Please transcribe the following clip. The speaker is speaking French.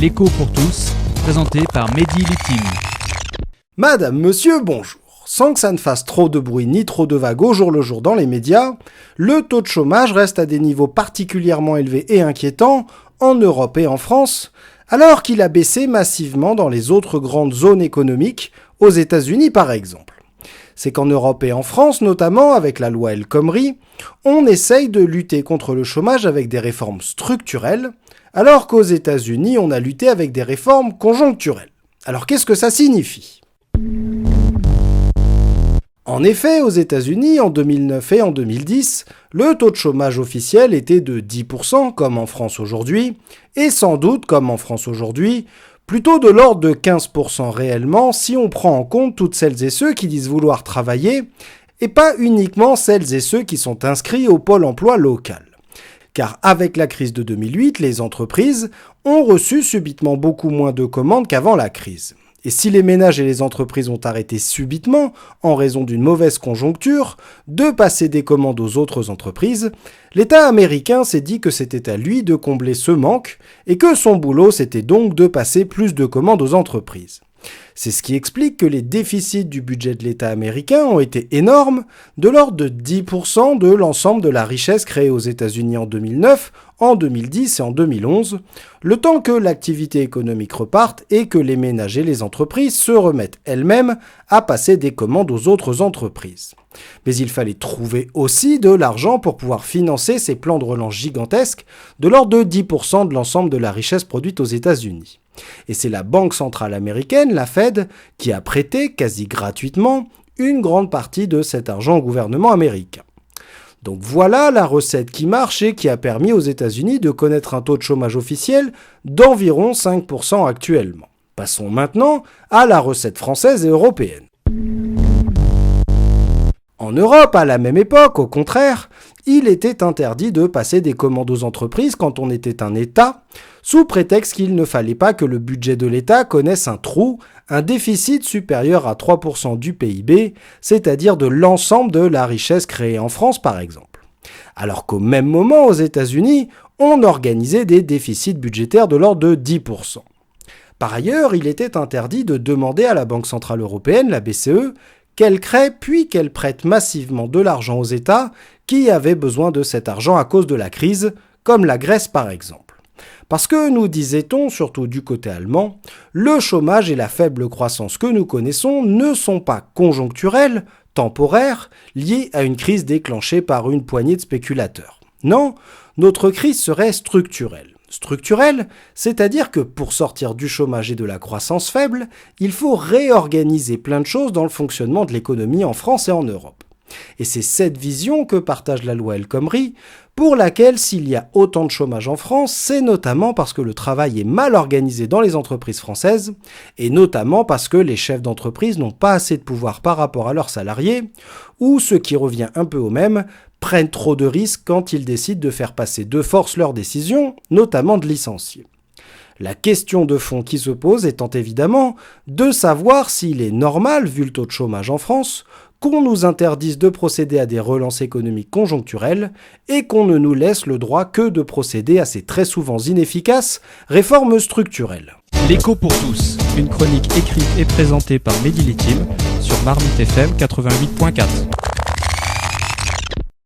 L'écho pour tous, présenté par Mehdi Litim. Madame, monsieur, bonjour. Sans que ça ne fasse trop de bruit ni trop de vagues au jour le jour dans les médias, le taux de chômage reste à des niveaux particulièrement élevés et inquiétants en Europe et en France, alors qu'il a baissé massivement dans les autres grandes zones économiques, aux États-Unis par exemple. C'est qu'en Europe et en France, notamment avec la loi El Khomri, on essaye de lutter contre le chômage avec des réformes structurelles, alors qu'aux États-Unis, on a lutté avec des réformes conjoncturelles. Alors qu'est-ce que ça signifie ? En effet, aux États-Unis, en 2009 et en 2010, le taux de chômage officiel était de 10%, comme en France aujourd'hui, et sans doute, comme en France aujourd'hui, plutôt de l'ordre de 15% réellement si on prend en compte toutes celles et ceux qui disent vouloir travailler, et pas uniquement celles et ceux qui sont inscrits au pôle emploi local. Car avec la crise de 2008, les entreprises ont reçu subitement beaucoup moins de commandes qu'avant la crise. Et si les ménages et les entreprises ont arrêté subitement, en raison d'une mauvaise conjoncture, de passer des commandes aux autres entreprises, l'État américain s'est dit que c'était à lui de combler ce manque et que son boulot c'était donc de passer plus de commandes aux entreprises. C'est ce qui explique que les déficits du budget de l'État américain ont été énormes, de l'ordre de 10% de l'ensemble de la richesse créée aux États-Unis en 2009, en 2010 et en 2011, le temps que l'activité économique reparte et que les ménages et les entreprises se remettent elles-mêmes à passer des commandes aux autres entreprises. Mais il fallait trouver aussi de l'argent pour pouvoir financer ces plans de relance gigantesques de l'ordre de 10% de l'ensemble de la richesse produite aux États-Unis. Et c'est la Banque centrale américaine, la Fed, qui a prêté quasi gratuitement une grande partie de cet argent au gouvernement américain. Donc voilà la recette qui marche et qui a permis aux États-Unis de connaître un taux de chômage officiel d'environ 5% actuellement. Passons maintenant à la recette française et européenne. En Europe, à la même époque, au contraire, il était interdit de passer des commandes aux entreprises quand on était un État, sous prétexte qu'il ne fallait pas que le budget de l'État connaisse un trou, un déficit supérieur à 3% du PIB, c'est-à-dire de l'ensemble de la richesse créée en France par exemple. Alors qu'au même moment, aux États-Unis, on organisait des déficits budgétaires de l'ordre de 10%. Par ailleurs, il était interdit de demander à la Banque centrale européenne, la BCE, qu'elle crée puis qu'elle prête massivement de l'argent aux États qui avaient besoin de cet argent à cause de la crise, comme la Grèce par exemple. Parce que, nous disait-on, surtout du côté allemand, le chômage et la faible croissance que nous connaissons ne sont pas conjoncturels, temporaires, liés à une crise déclenchée par une poignée de spéculateurs. Non, notre crise serait structurelle. Structurelle, c'est-à-dire que pour sortir du chômage et de la croissance faible, il faut réorganiser plein de choses dans le fonctionnement de l'économie en France et en Europe. Et c'est cette vision que partage la loi El Khomri, pour laquelle s'il y a autant de chômage en France, c'est notamment parce que le travail est mal organisé dans les entreprises françaises, et notamment parce que les chefs d'entreprise n'ont pas assez de pouvoir par rapport à leurs salariés, ou, ce qui revient un peu au même, prennent trop de risques quand ils décident de faire passer de force leurs décisions, notamment de licencier. La question de fond qui se pose étant évidemment de savoir s'il est normal, vu le taux de chômage en France, qu'on nous interdise de procéder à des relances économiques conjoncturelles et qu'on ne nous laisse le droit que de procéder à ces très souvent inefficaces réformes structurelles. L'écho pour tous, une chronique écrite et présentée par Mehdi Litim sur Marmite FM 88.4.